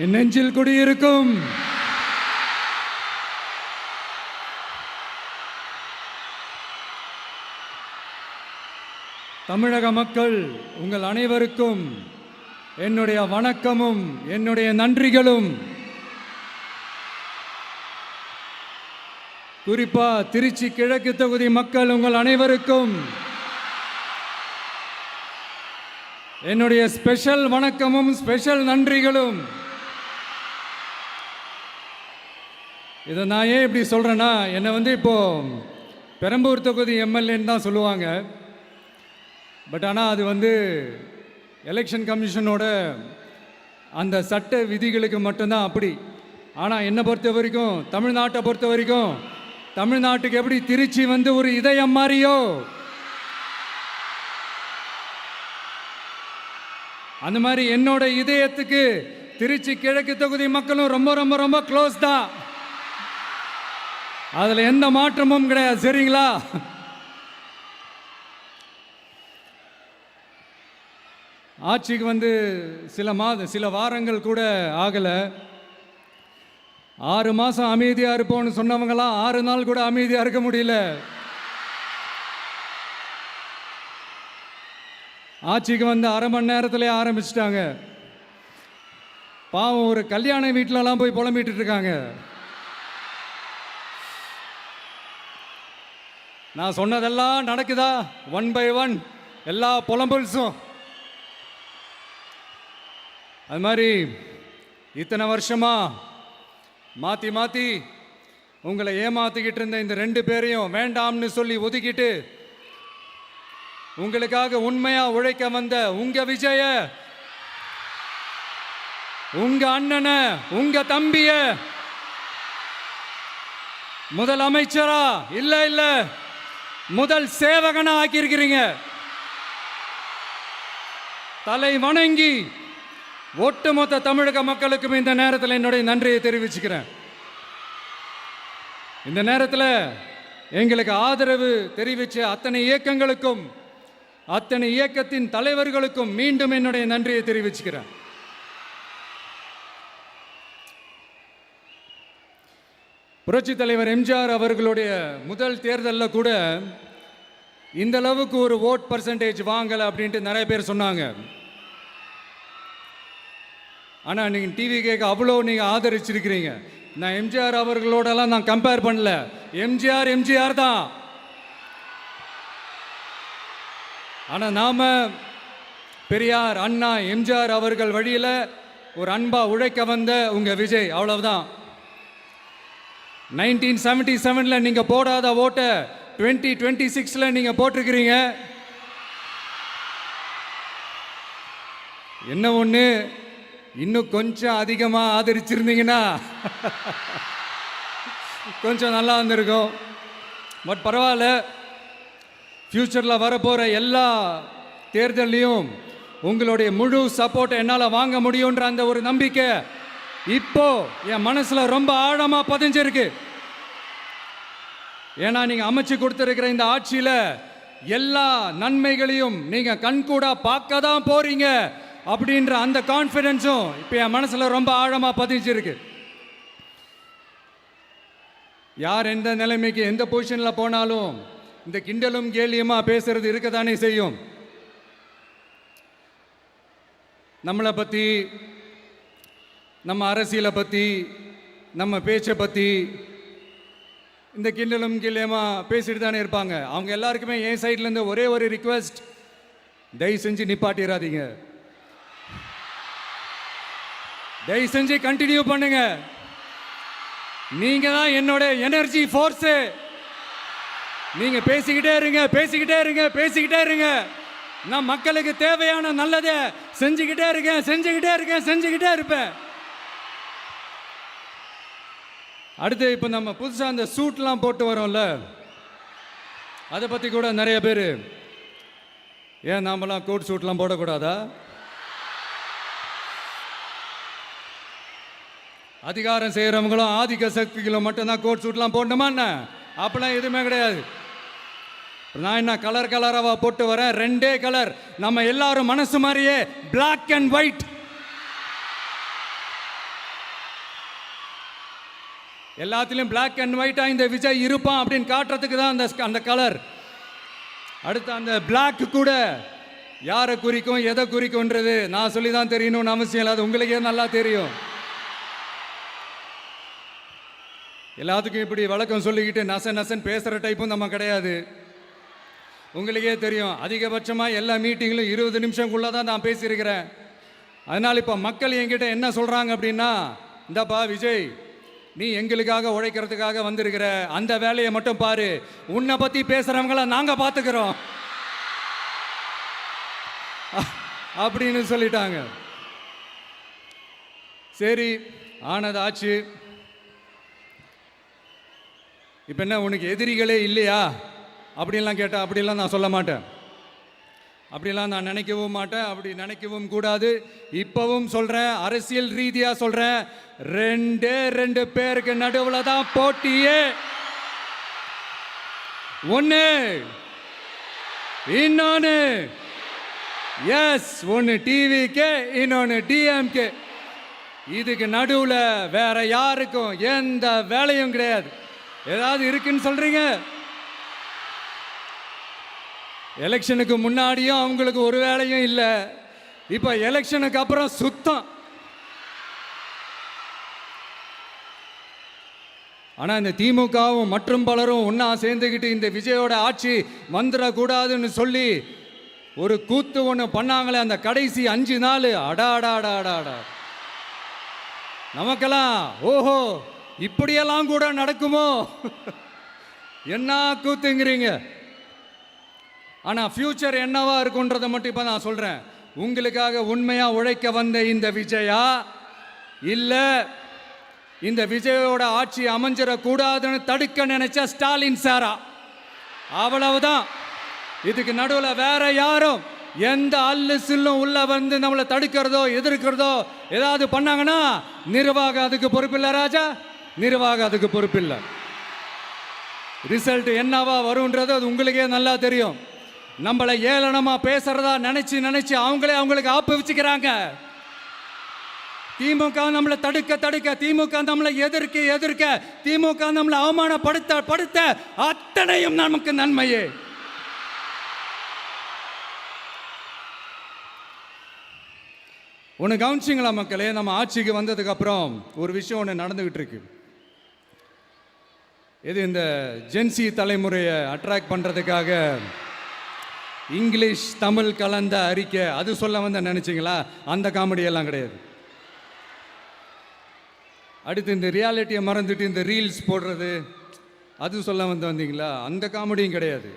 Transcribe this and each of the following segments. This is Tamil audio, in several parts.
என் நெஞ்சில் குடியிருக்கும் தமிழக மக்கள் உங்கள் அனைவருக்கும் என்னுடைய வணக்கமும் என்னுடைய நன்றிகளும். குறிப்பா திருச்சி கிழக்கு தொகுதி மக்கள் உங்கள் அனைவருக்கும் என்னுடைய ஸ்பெஷல் வணக்கமும் ஸ்பெஷல் நன்றிகளும். இதை நான் ஏன் இப்படி சொல்கிறேன்னா, என்னை இப்போ பெரம்பூர் தொகுதி எம்எல்ஏன்னு தான் சொல்லுவாங்க. பட் ஆனால் அது எலெக்ஷன் கமிஷனோட அந்த சட்ட விதிகளுக்கு மட்டும்தான் அப்படி. ஆனால் என்னை பொறுத்த வரைக்கும், தமிழ்நாட்டை பொறுத்த வரைக்கும், தமிழ்நாட்டுக்கு எப்படி திருச்சி ஒரு இதயம் மாறியோ, அந்த மாதிரி என்னோட இதயத்துக்கு திருச்சி கிழக்கு தொகுதி மக்களும் ரொம்ப ரொம்ப ரொம்ப க்ளோஸ் தான். அதில் எந்த மாற்றமும் கிடையாது. சரிங்களா? ஆட்சிக்கு சில வாரங்கள் கூட ஆகலை. 6 மாதம் அமைதியாக இருப்போம்னு சொன்னவங்களாம் 6 நாள் கூட அமைதியாக இருக்க முடியல. ஆட்சிக்கு அரை மணி நேரத்திலே ஆரம்பிச்சிட்டாங்க. பாவம், ஒரு கல்யாண வீட்டிலலாம் போய் புலம்பிட்டு இருக்காங்க. நான் சொன்னதெல்லாம் நடக்குதா? 1 by 1 எல்லா புலம்பல்ஸும். அது மாதிரி இத்தனை வருஷமா மாற்றி மாற்றி உங்களை ஏமாத்திக்கிட்டு இருந்த இந்த 2 பேரையும் வேண்டாம்னு சொல்லி ஒதுக்கிட்டு உங்களுக்காக உண்மையா உழைக்க வந்த உங்க விஜய, உங்க அண்ணனை, உங்க தம்பிய முதல் அமைச்சரா இல்ல முதல் சேவகனா ஆக்கியிருக்கிறீங்க. தலை வணங்கி ஒட்டுமொத்த தமிழக மக்களுக்கும் இந்த நேரத்தில் என்னுடைய நன்றியை தெரிவிச்சுக்கிறேன். இந்த நேரத்தில் எங்களுக்கு ஆதரவு தெரிவித்த அத்தனை இயக்கங்களுக்கும், அத்தனை இயக்கத்தின் தலைவர்களுக்கும் மீண்டும் என்னுடைய நன்றியை தெரிவிச்சுக்கிறேன். புரட்சி தலைவர் எம்ஜிஆர் அவர்களுடைய முதல் தேர்தலில் கூட இந்த அளவுக்கு ஒரு ஓட் பர்சன்டேஜ் வாங்கலை அப்படின்ட்டு நிறைய பேர் சொன்னாங்க. ஆனால் நீங்கள் டிவி கேட்க அவ்வளோ நீங்கள் ஆதரிச்சிருக்கிறீங்க. நான் எம்ஜிஆர் அவர்களோடலாம் நான் கம்பேர் பண்ணல. எம்ஜிஆர் தான். ஆனால் நாம் பெரியார், அண்ணா, எம்ஜிஆர் அவர்கள் வழியில் ஒரு அன்பா உழைக்க வந்த உங்கள் விஜய், அவ்வளவுதான். 1977 நீங்கள் போடாத ஓட்டை 2026 நீங்கள் போட்டிருக்கிறீங்க. என்ன ஒன்று, இன்னும் கொஞ்சம் அதிகமாக ஆதரிச்சிருந்தீங்கன்னா கொஞ்சம் நல்லா இருந்திருக்கும். பட் பரவாயில்ல, ஃப்யூச்சரில் வரப்போகிற எல்லா தேர்தல்லையும் உங்களுடைய முழு சப்போர்ட்டை என்னால் வாங்க முடியுன்ற அந்த ஒரு நம்பிக்கை இப்போ என் மனசில் ரொம்ப ஆழமாக பதிஞ்சிருக்கு. ஏன்னா நீங்கள் அமைச்சு கொடுத்துருக்கிற இந்த ஆட்சியில் எல்லா நன்மைகளையும் நீங்கள் கண்கூடா பார்க்க தான் போறீங்க அப்படின்ற அந்த கான்ஃபிடென்ஸும் இப்போ என் மனசில் ரொம்ப ஆழமாக பதிஞ்சிருக்கு. யார் எந்த நிலைமைக்கு எந்த பொசிஷனில் போனாலும் இந்த கிண்டலும் கேலியுமா பேசுறது இருக்கத்தானே செய்யும். நம்மளை பற்றி, நம்ம அரசியலை பற்றி, நம்ம பேச்சை பற்றி இந்த கிண்டலும் கில்லியமா பேசிட்டு தானே இருப்பாங்க. அவங்க எல்லாருக்குமே என் சைட்லேருந்து ஒரே ஒரு ரிக்வெஸ்ட், தயவு செஞ்சு நிப்பாட்டிடாதீங்க. தயவு செஞ்சு கண்டினியூ பண்ணுங்க. நீங்க தான் என்னோட எனர்ஜி ஃபோர்ஸு. நீங்க பேசிக்கிட்டே இருங்க. நான் மக்களுக்கு தேவையான நல்லதை செஞ்சுக்கிட்டே இருப்பேன். அடுத்து இப்போ நம்ம புதுசாக அந்த சூட்லாம் போட்டு வரோம்ல, அதை பற்றி கூட நிறைய பேர், ஏன் நாமெல்லாம் கோட் சூட்லாம் போடக்கூடாதா? அதிகாரம் செய்கிறவங்களும் ஆதிக்க சக்திகளும் மட்டும்தான் கோட் சூட்லாம் போடணுமா என்ன? அப்பெல்லாம் எதுவுமே கிடையாது. நான் என்ன கலராக போட்டு வரேன், 2 கலர். நம்ம எல்லாரும் மனசு மாதிரியே பிளாக் அண்ட் ஒயிட். எல்லாத்திலையும் பிளாக் அண்ட் ஒயிட்டாக இந்த விஜய் இருப்பான் அப்படின்னு காட்டுறதுக்கு தான் அந்த கலர். அடுத்து அந்த பிளாக் கூட யாரை குறிக்கும் எதை குறிக்கும்ன்றது நான் சொல்லி தான் தெரியணும்னு அவசியம் இல்லை, அது உங்களுக்கே நல்லா தெரியும். எல்லாத்துக்கும் இப்படி வழக்கம் சொல்லிக்கிட்டு நசன் பேசுகிற டைப்பும் நம்ம கிடையாது. உங்களுக்கே தெரியும், அதிகபட்சமாக எல்லா மீட்டிங்கிலும் 20 நிமிஷம்குள்ளே தான் நான் பேசியிருக்கிறேன். அதனால் இப்போ மக்கள் என்கிட்ட என்ன சொல்கிறாங்க அப்படின்னா, இந்தப்பா விஜய், நீ எங்களுக்காக உழைக்கிறதுக்காக வந்திருக்கிற, அந்த வேலையை மட்டும் பாரு, உன்னை பற்றி பேசுகிறவங்கள நாங்கள் பார்த்துக்கிறோம் அப்படின்னு சொல்லிட்டாங்க. சரி, ஆனது ஆச்சு. இப்போ என்ன, உனக்கு எதிரிகளே இல்லையா அப்படின்லாம் கேட்டால் அப்படிலாம் நான் சொல்ல மாட்டேன், அப்படிலாம் நான் நினைக்கவும் மாட்டேன், அப்படி நினைக்கவும் கூடாது. இப்பவும் சொல்கிறேன், அரசியல் ரீதியாக சொல்கிறேன், 2 பேருக்கு நடுவில் தான் போட்டியே. ஒன்று இன்னொன்று, எஸ், ஒன்று டிவிக்கு, இன்னொன்று டிஎம்கே. இதுக்கு நடுவில் வேற யாருக்கும் எந்த வேலையும் கிடையாது. ஏதாவது இருக்குன்னு சொல்றீங்க? எலெக்ஷனுக்கு முன்னாடியும் அவங்களுக்கு ஒரு வேலையும் இல்லை, இப்போ எலெக்ஷனுக்கு அப்புறம் சுத்தம். ஆனால் இந்த திமுகவும் மற்றும் பலரும் ஒன்றா சேர்ந்துக்கிட்டு இந்த விஜயோட ஆட்சி வந்துடக்கூடாதுன்னு சொல்லி ஒரு கூத்து ஒன்று பண்ணாங்களே, அந்த கடைசி 5 நாள், அடாடாடாடாடா, நமக்கெல்லாம் ஓஹோ இப்படியெல்லாம் கூட நடக்குமோ என்ன கூத்துங்கிறீங்க. ஆனால் ஃபியூச்சர் என்னவா இருக்குன்றதை மட்டும் இப்போ நான் சொல்கிறேன். உங்களுக்காக உண்மையாக உழைக்க வந்த இந்த விஜயா, இல்லை இந்த விஜயோட ஆட்சி அமைஞ்சிடக்கூடாதுன்னு தடுக்க நினைச்ச ஸ்டாலின் சாரா, அவ்வளவுதான். இதுக்கு நடுவில் வேற யாரும் எந்த அல்லு சில்லும் உள்ள வந்து நம்மளை தடுக்கிறதோ எதிர்க்கிறதோ ஏதாவது பண்ணாங்கன்னா நிர்வாகம் அதுக்கு பொறுப்பில்லை ராஜா, நிர்வாகம் அதுக்கு பொறுப்பில்லை. ரிசல்ட் என்னவா வரும்ன்றது அது உங்களுக்கே நல்லா தெரியும். நம்மளை ஏளனமா பேசுறதா நினைச்சு அவங்களுக்கு ஆப்பு வச்சுக்கிறாங்க. திமுக நம்மளை தடுக்க, திமுக நம்மளை எதிர்க்க, திமுக நம்மளை அவமானப்படுத்த அத்தனையும் நமக்கு நன்மையே. ஒன்று கவனிச்சிங்களா மக்களே, நம்ம ஆட்சிக்கு வந்ததுக்கு அப்புறம் ஒரு விஷயம் ஒன்று நடந்துகிட்டு இருக்கு. இது இந்த ஜென்சி தலைமுறையை அட்ராக்ட் பண்ணுறதுக்காக இங்கிலீஷ் தமிழ் கலந்த அறிக்கை, அது சொல்ல வந்து நினச்சிங்களா? அந்த காமெடியெல்லாம் கிடையாது. அடுத்து இந்த ரியாலிட்டியை மறந்துட்டு இந்த ரீல்ஸ் போடுறது, அது சொல்ல வந்தீங்களா? அந்த காமெடியும் கிடையாது.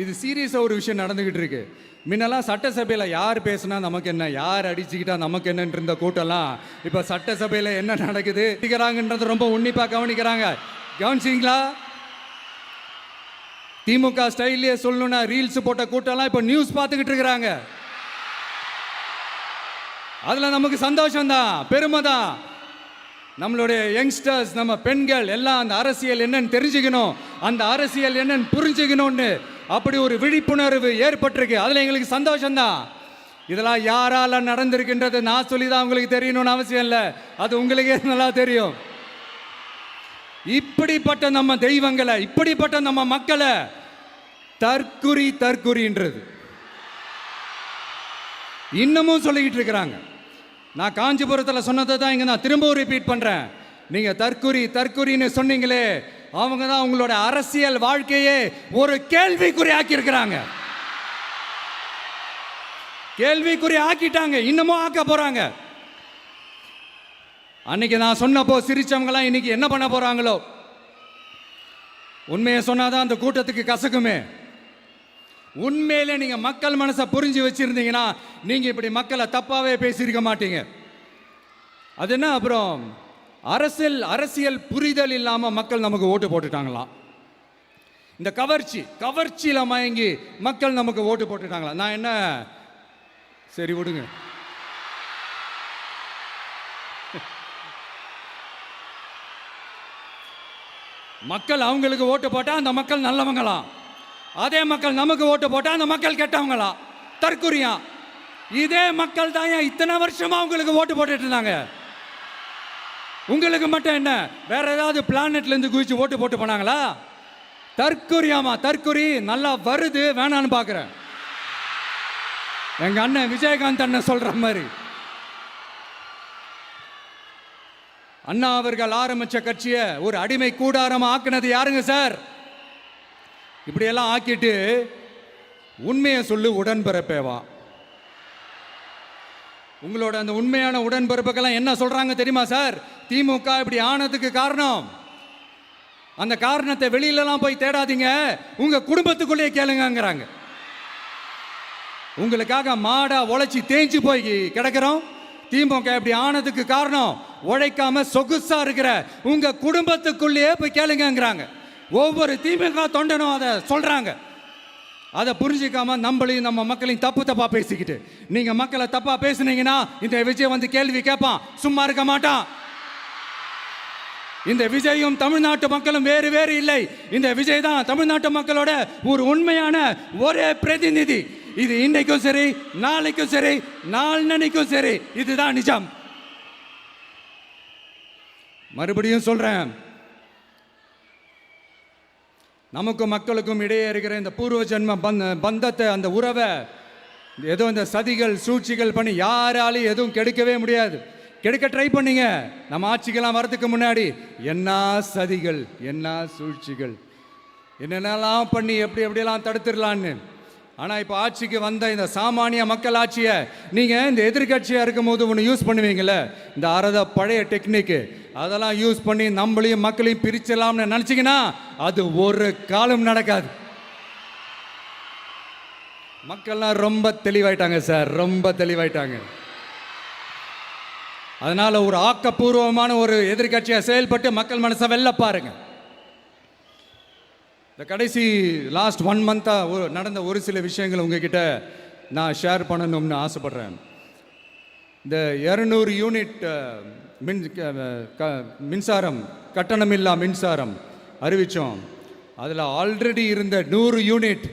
இது சீரியஸாக ஒரு விஷயம் நடந்துக்கிட்டு இருக்கு. முன்னெல்லாம் சட்டசபையில் யார் பேசுனா நமக்கு என்ன, யார் அடிச்சுக்கிட்டா நமக்கு என்னன்னு இருந்த கூட்டம்லாம் இப்போ சட்டசபையில் என்ன நடக்குது இருக்கிறாங்கன்றது ரொம்ப உன்னிப்பாக கவனிக்கிறாங்க. கவனிச்சிங்களா? திமுக ஸ்டைல்லையே சொல்லணும்னா ரீல்ஸ் போட்ட கூட்டம்லாம் இப்போ நியூஸ் பார்த்துக்கிட்டு இருக்கிறாங்க. அதில் நமக்கு சந்தோஷம்தான், பெருமை தான். நம்மளுடைய யங்ஸ்டர்ஸ், நம்ம பெண்கள் எல்லாம் அந்த அரசியல் என்னன்னு தெரிஞ்சுக்கணும், அந்த அரசியல் என்னன்னு புரிஞ்சுக்கணும்னு அப்படி ஒரு விழிப்புணர்வு ஏற்பட்டிருக்கு. அதில் எங்களுக்கு சந்தோஷம்தான். இதெல்லாம் யாரால நடந்திருக்கின்றது நான் சொல்லி தான் உங்களுக்கு தெரியணும்னு அவசியம் இல்லை, அது உங்களுக்கே நல்லா தெரியும். இப்படிப்பட்ட நம்ம தெய்வங்களை, இப்படிப்பட்ட நம்ம மக்களை தற்குறின்றது இன்னமும் சொல்லிக்கிட்டு இருக்கிறாங்க. நான் காஞ்சிபுரத்தில் சொன்னதை தான் இங்கே நான் திரும்பவும் ரிப்பீட் பண்ணுறேன். நீங்கள் தற்குறின்னு சொன்னீங்களே, அவங்க தான் உங்களோட அரசியல் வாழ்க்கையே ஒரு கேள்விக்குறி ஆக்கியிருக்கிறாங்க. கேள்விக்குறி ஆக்கிட்டாங்க, இன்னமும் ஆக்க போகிறாங்க. அன்னைக்கு நான் சொன்னப்போ சிரிச்சவங்களாம் இன்னைக்கு என்ன பண்ண போகிறாங்களோ. உண்மையை சொன்னாதான் அந்த கூட்டத்துக்கு கசக்குமே. உண்மையிலே நீங்க மக்கள் மனசை புரிஞ்சு வச்சிருந்தீங்கன்னா நீங்க இப்படி மக்களை தப்பாவே பேசியிருக்க மாட்டீங்க. அது என்ன, அப்புறம் அரசியல் புரிதல் இல்லாம மக்கள் நமக்கு ஓட்டு போட்டுட்டாங்களாம். இந்த கவர்ச்சியில மயங்கி மக்கள் நமக்கு ஓட்டு போட்டுட்டாங்களா? நான் என்ன, சரி விடுங்க. மக்கள் அவங்களுக்கு ஓட்டு போட்டா அந்த மக்கள் நல்லவங்களாம், அதே மக்கள் நமக்கு ஓட்டு போட்டா அந்த மக்கள் கெட்டவங்களா, தற்குறியா. இதே மக்கள் தான் இத்தனை வருஷமா அவங்களுக்கு ஓட்டு போட்டுட்டு இருந்தாங்க. உங்களுக்கு மட்டும் என்ன, வேற ஏதாவது பிளானட்ல இருந்து குதிச்சு ஓட்டு போட்டு போனாங்களா? தற்கொரியாமா, தற்கொரி நல்லா வருது, வேணான்னு பார்க்குறேன். எங்க அண்ணன் விஜயகாந்த் அண்ணன் சொல்ற மாதிரி, அண்ணா அவர்கள் ஆரம்பிச்ச கட்சியை ஒரு அடிமை கூடாரமா ஆக்குனது யாருங்க சார்? இப்படியெல்லாம் ஆக்கிட்டு உண்மையை சொல்லு உடன்பிறப்பேவா. உங்களோட அந்த உண்மையான உடன்பிறப்புக்கெல்லாம் என்ன சொல்றாங்க தெரியுமா சார்? திமுக இப்படி ஆனதுக்கு காரணம், அந்த காரணத்தை வெளியிலலாம் போய் தேடாதீங்க, உங்க குடும்பத்துக்குள்ளேயே கேளுங்கிறாங்க. உங்களுக்காக மாடா உழைச்சி தேஞ்சு போய் கிடக்கிறோம். திமுக இப்படி ஆனதுக்கு காரணம் உழைக்காம சொகுசா இருக்கிற உங்க குடும்பத்துக்குள்ளேயே போய் கேளுங்கிறாங்க. ஒவ்வொரு திமுக தொண்டனும் அதை சொல்றாங்க. அதை புரிஞ்சிக்காம நம்மளையும் நம்ம மக்களையும் தப்பா பேசிக்கிட்டு, நீங்க மக்களை தப்பா பேசுனீங்கன்னா இந்த விஜய் வந்து கேள்வி கேட்பான், சும்மா இருக்க மாட்டான். இந்த விஜயும் தமிழ்நாட்டு மக்களும் வேறு வேறு இல்லை. இந்த விஜய் தான் தமிழ்நாட்டு மக்களோட ஒரு உண்மையான ஒரே பிரதிநிதி. இது இன்னைக்கும் சரி, நாளைக்கும் சரி, நாளன்னைக்கும் சரி, இதுதான் நிஜம். மறுபடியும் சொல்றேன், நமக்கும் மக்களுக்கும் இடையே இருக்கிற இந்த பூர்வ ஜென்ம பந்தத்தை, அந்த உறவை ஏதோ இந்த சதிகள் சூழ்ச்சிகள் பண்ணி யாராலையும் எதுவும் கெடுக்கவே முடியாது. கெடுக்க ட்ரை பண்ணீங்க நம்ம ஆட்சிக்கெல்லாம் வரதுக்கு முன்னாடி. என்ன சதிகள், என்ன சூழ்ச்சிகள், என்னென்னலாம் பண்ணி எப்படியெல்லாம் தடுத்துடலான்னு. ஆனால் இப்போ ஆட்சிக்கு வந்த இந்த சாமானிய மக்கள் ஆட்சியை நீங்கள் இந்த எதிர்கட்சியாக இருக்கும் போது ஒன்று யூஸ் பண்ணுவீங்களே, இந்த பழைய டெக்னிக்கு, அதெல்லாம் யூஸ் பண்ணி நம்மளையும் மக்களையும் பிரிச்சலாம்னு நினச்சிங்கன்னா அது ஒரு காலம் நடக்காது. மக்கள்லாம் ரொம்ப தெளிவாயிட்டாங்க சார், ரொம்ப தெளிவாயிட்டாங்க. அதனால ஒரு ஆக்கப்பூர்வமான ஒரு எதிர்கட்சியாக செயல்பட்டு மக்கள் மனசை வெல்ல பாருங்க. இந்த கடைசி லாஸ்ட் 1 மந்த்தாக நடந்த ஒரு சில விஷயங்கள் உங்ககிட்ட நான் ஷேர் பண்ணணும்னு ஆசைப்படுறேன். இந்த 200 யூனிட் மின்சாரம், கட்டணமில்லா மின்சாரம் அறிவித்தோம். அதில் ஆல்ரெடி இருந்த 100 யூனிட்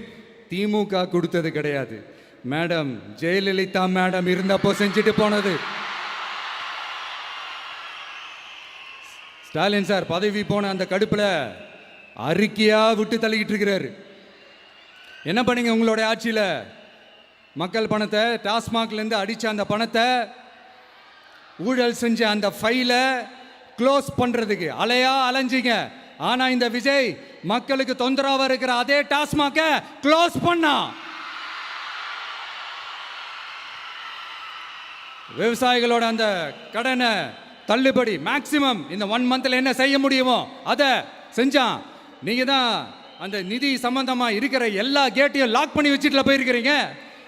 திமுக கொடுத்தது கிடையாது. மேடம் ஜெயலலிதா மேடம் இருந்தப்போ செஞ்சுட்டு போனது. ஸ்டாலின் சார் பதவி போன அந்த கடுப்பில் அறிக்கையா விட்டு தள்ளிக்கிட்டு இருக்கிறாரு. என்ன பண்ணீங்க உங்களுடைய ஆட்சியில்? மக்கள் பணத்தை, டாஸ்மாக்லேருந்து அடித்த அந்த பணத்தை, ஊழல் செஞ்ச அந்த ஃபைலை க்ளோஸ் பண்ணுறதுக்கு அலையா அலைஞ்சிங்க. ஆனால் இந்த விஜய் மக்களுக்கு தொந்தரவாக இருக்கிற அதே டாஸ்மாகை க்ளோஸ் பண்ணா. விவசாயிகளோட அந்த கடனை தள்ளுபடி மேக்சிமம் இந்த 1 மந்த்ல என்ன செய்ய முடியுமோ அதை செஞ்சான். நீங்க தான் அந்த நிதி சம்பந்தமா இருக்கிற எல்லா கேட்டையும் லாக் பண்ணி வச்சுட்டு போயிருக்கிறீங்க.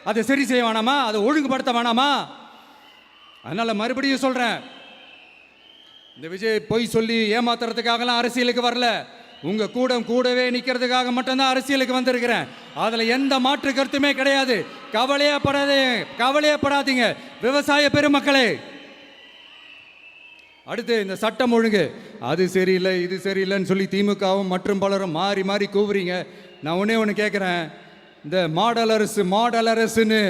அதை சரி செய்ய வேணாமா? அதை ஒழுங்குபடுத்த வேணாமா? அதனால மறுபடியும் சொல்றேன், இந்த விஜய் பொய் சொல்லி ஏமாத்துறதுக்காகலாம் அரசியலுக்கு வரல. உங்க கூடவே நிக்கிறதுக்காக மட்டும்தான் அரசியலுக்கு வந்திருக்கிறேன். அதுல எந்த மாற்று கருத்துமே கிடையாது. கவலையப்படாதீங்க விவசாய பெருமக்களே. அடுத்து இந்த சட்டம் ஒழுங்கு, அது சரியில்லை இது சரியில்லைன்னு சொல்லி திமுகவும் மற்றும் பலரும் மாறி மாறி கூவுறீங்க. நான் ஒன்று கேட்குறேன், இந்த மாடல் அரசுன்னு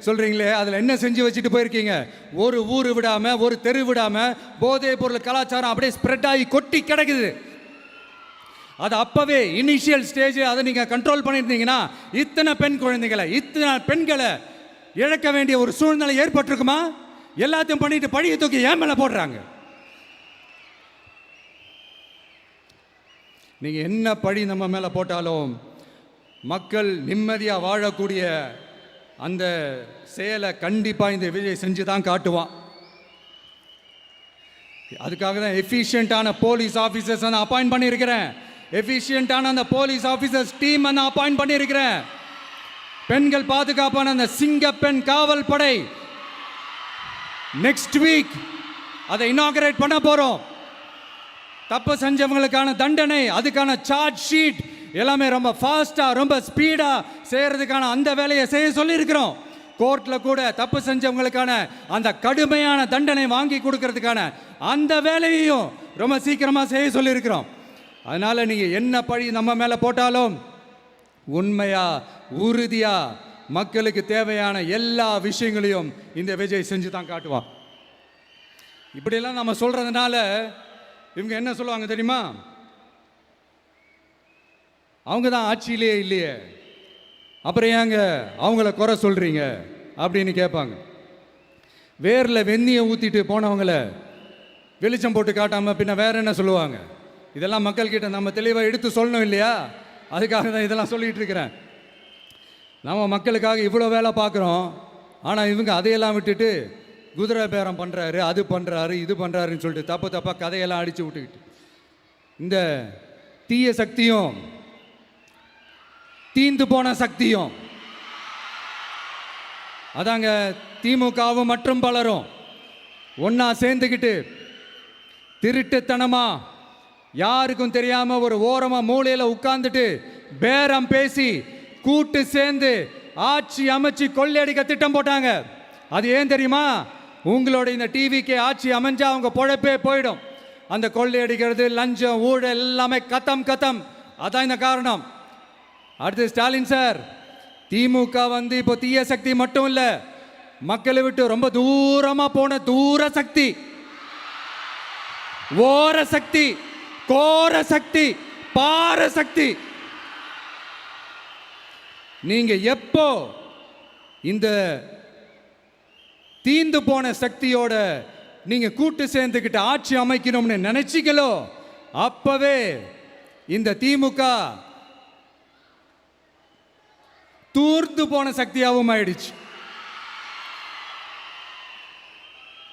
சொல்கிறீங்களே, அதில் என்ன செஞ்சு வச்சுட்டு போயிருக்கீங்க? ஒரு ஊர் விடாமல், ஒரு தெரு விடாமல் போதைப் பொருள் கலாச்சாரம் அப்படியே ஸ்ப்ரெட் ஆகி கொட்டி கிடக்குது. அது அப்போவே இனிஷியல் ஸ்டேஜ் அதை நீங்கள் கண்ட்ரோல் பண்ணியிருந்தீங்கன்னா இத்தனை பெண்களை இழக்க வேண்டிய ஒரு சூழ்நிலை ஏற்பட்டிருக்குமா? எல்லாத்தையும் பண்ணிட்டு பழியை தூக்கி ஏன் மேலே போடுறாங்க. நீங்கள் என்ன பழி நம்ம மேலே போட்டாலும் மக்கள் நிம்மதியாக வாழக்கூடிய அந்த செயலை கண்டிப்பாக இந்த விஜய் செஞ்சு தான் காட்டுவான். அதுக்காக தான் எஃபிஷியண்டான போலீஸ் ஆஃபீஸர்ஸ் நான் அப்பாயிண்ட் பண்ணியிருக்கிறேன். எஃபிஷியண்டான அந்த போலீஸ் ஆஃபீஸர்ஸ் டீம் நான் அப்பாயிண்ட் பண்ணியிருக்கிறேன். பெண்கள் பாதுகாப்பான அந்த சிங்கப்பெண் காவல் படை நெக்ஸ்ட் வீக் அதை இனாகரேட் பண்ண போகிறோம். தப்பு செஞ்சவங்களுக்கான தண்டனை, அதுக்கான சார்ஜ் ஷீட் எல்லாமே ரொம்ப ஃபாஸ்ட்டாக ரொம்ப ஸ்பீடாக செய்கிறதுக்கான அந்த வேலையை செய்ய சொல்லியிருக்கிறோம். கோர்ட்டில் கூட தப்பு செஞ்சவங்களுக்கான அந்த கடுமையான தண்டனை வாங்கி கொடுக்கறதுக்கான அந்த வேலையையும் ரொம்ப சீக்கிரமாக செய்ய சொல்லியிருக்கிறோம். அதனால் நீங்கள் என்ன பழி நம்ம மேலே போட்டாலும் உண்மையாக உறுதியாக மக்களுக்கு தேவையான எல்லா விஷயங்களையும் இந்த விஜய் செஞ்சு தான் காட்டுவான். இப்படியெல்லாம் நம்ம சொல்கிறதுனால இவங்க என்ன சொல்லுவாங்க தெரியுமா? அவங்க தான் ஆட்சியிலே இல்லையே, அப்புறம் ஏங்க அவங்கள குறை சொல்றீங்க அப்படின்னு கேட்பாங்க. வேரில் வெந்நியை ஊற்றிட்டு போனவங்கள வெளிச்சம் போட்டு காட்டாமல் பின்ன வேற என்ன சொல்லுவாங்க? இதெல்லாம் மக்கள்கிட்ட நம்ம தெளிவாக எடுத்து சொல்லணும் இல்லையா? அதுக்காக தான் இதெல்லாம் சொல்லிகிட்டு இருக்கிறேன். நம்ம மக்களுக்காக இவ்வளோ வேலை பார்க்குறோம், ஆனால் இவங்க அதையெல்லாம் விட்டுட்டு குதிரை பேரம் பண்ணுறாரு, அது பண்ணுறாரு, இது பண்ணுறாருன்னு சொல்லிட்டு தப்பாக கதையெல்லாம் அடித்து விட்டுக்கிட்டு இந்த தீய சக்தியும் தீந்து போன சக்தியும் அதாங்க திமுகவும் மற்றும் பலரும் ஒன்னா சேர்ந்துக்கிட்டு திருட்டுத்தனமா யாருக்கும் தெரியாம ஒரு ஓரமா மூலையில உட்கார்ந்துட்டு பேரம் பேசி கூட்டு சேர்ந்து ஆட்சி அமைச்சு கொள்ளையடிக்க திட்டம் போட்டாங்க. அது ஏன் தெரியுமா? உங்களோட இந்த டிவிக்கு ஆட்சி அமைஞ்சா அவங்க பொழப்பே போயிடும். அந்த கொள்ளையடிக்கிறது, லஞ்சம், ஊழல் எல்லாமே கத்தம். அதான் இந்த காரணம். அடுத்து ஸ்டாலின் சார், திமுக இப்போ தீய சக்தி மட்டும் இல்ல, மக்களை விட்டு ரொம்ப தூரமா போன தூர சக்தி, ஓர சக்தி, கோர சக்தி, பார சக்தி. நீங்க எப்போ இந்த தீந்து போன சக்தியோட நீங்க கூட்டு சேர்ந்துக்கிட்டு ஆட்சி அமைக்கணும்னு நினைச்சீங்களோ, அப்பவே இந்த திமுக தூர்ந்து போன சக்தியாகவும் ஆயிடுச்சு.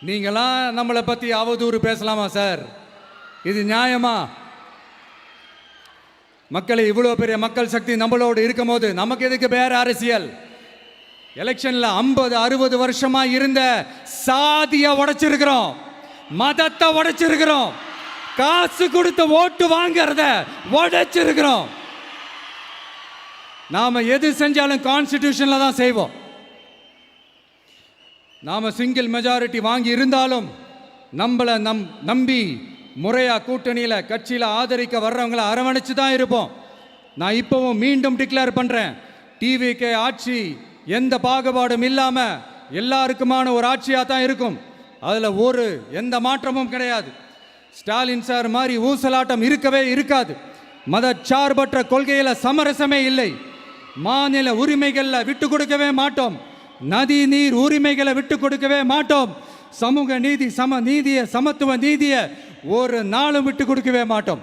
நீங்களாம் நம்மளை பத்தி அவதூறு பேசலாமா சார்? இது நியாயமா? மக்களை இவ்வளோ பெரிய மக்கள் சக்தி நம்மளோடு இருக்கும் போது நமக்கு எதுக்கு வேற அரசியல்? எலெக்ஷன்ல 50-60 வருஷமா இருந்த சாதியை உடைச்சிருக்கிறோம், மதத்தை உடைச்சிருக்கிறோம், காசு கொடுத்து ஓட்டு வாங்கிறத உடைச்சிருக்கிறோம். நாம எது செஞ்சாலும் கான்ஸ்டிடியூஷன்ல தான் செய்வோம். நாம சிங்கிள் மெஜாரிட்டி வாங்கி இருந்தாலும் நம்மளை நம்பி முறையா கூட்டணியில கட்சியில ஆதரிக்க வர்றவங்களை அரவணைச்சு தான் இருப்போம். நான் இப்பவும் மீண்டும் டிக்ளேர் பண்றேன், டிவிகே ஆட்சி எந்த பாகுபாடும் இல்லாம எல்லாருக்குமான ஒரு ஆட்சியா தான் இருக்கும். அதுல எந்த மாற்றமும் கிடையாது. ஸ்டாலின் சார் மாதிரி ஊசலாட்டம் இருக்கவே இருக்காது. மதச்சார்பற்ற கொள்கையில சமரசமே இல்லை. மாநில உரிமைகளை விட்டு கொடுக்கவே மாட்டோம். நதி நீர் உரிமைகளை விட்டு கொடுக்கவே மாட்டோம். சமூக நீதி, சம நீதிய, சமத்துவ நீதிய ஒரு நாளும் விட்டு கொடுக்கவே மாட்டோம்.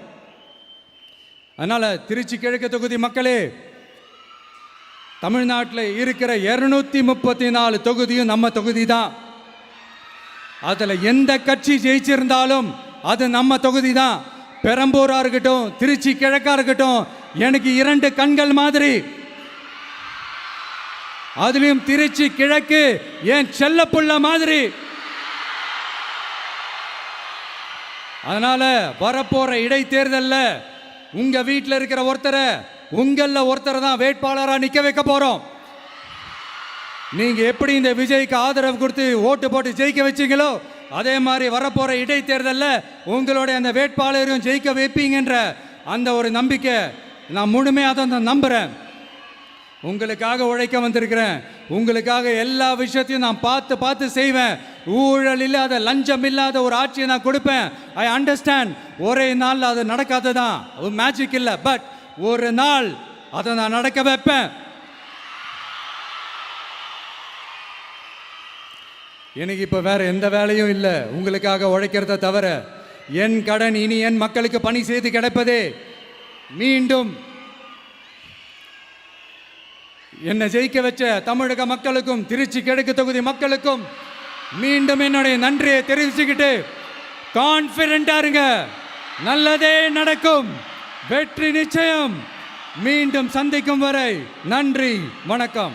அதனால திருச்சி கிழக்கு தொகுதி மக்களே, தமிழ்நாட்டில் இருக்கிற 234 தொகுதியும் நம்ம தொகுதி தான். அதுல எந்த கட்சி ஜெயிச்சிருந்தாலும் அது நம்ம தொகுதி தான். பெரம்பூரா இருக்கட்டும், திருச்சி கிழக்கா இருக்கட்டும், எனக்கு 2 கண்கள் மாதிரி. அதுலயும் திருச்சி கிழக்கு என் செல்ல புள்ள மாதிரி. அதனால வரப்போற இடைத்தேர்தல்ல உங்க வீட்டில் இருக்கிற ஒருத்தரை, உங்கள ஒருத்தரை தான் வேட்பாளரா நிக்க வைக்க போறோம். நீங்க எப்படி இந்த விஜய்க்கு ஆதரவு கொடுத்து ஓட்டு போட்டு ஜெயிக்க வச்சீங்களோ, அதே மாதிரி வரப்போற இடைத்தேர்தல்ல உங்களுடைய அந்த வேட்பாளரையும் ஜெயிக்க வைப்பீங்கன்ற அந்த ஒரு நம்பிக்கை நான் முழுமையாக தான் நம்புறேன். உங்களுக்காக உழைக்க வந்திருக்கிறேன். உங்களுக்காக எல்லா விஷயத்தையும் நான் பார்த்து செய்வேன். ஊழல் இல்லாத, லஞ்சம் இல்லாத ஒரு ஆட்சியை நான் கொடுப்பேன். I understand. ஒரே நாள் அது நடக்காததான், ஒரு மேஜிக் இல்லை. பட் ஒரு நாள் அதை நான் நடக்க வைப்பேன். எனக்கு இப்போ வேற எந்த வேலையும் இல்லை உங்களுக்காக உழைக்கிறத தவிர. என் கடன் இனி என் மக்களுக்கு பணி செய்து கிடைப்பதே. மீண்டும் என்னை ஜெயிக்க வச்ச தமிழக மக்களுக்கும் திருச்சி கிழக்கு தொகுதி மக்களுக்கும் மீண்டும் என்னுடைய நன்றியை தெரிவிச்சுக்கிட்டு கான்ஃபிடென்ட்டா இருங்க, நல்லதே நடக்கும், வெற்றி நிச்சயம். மீண்டும் சந்திக்கும் வரை நன்றி, வணக்கம்.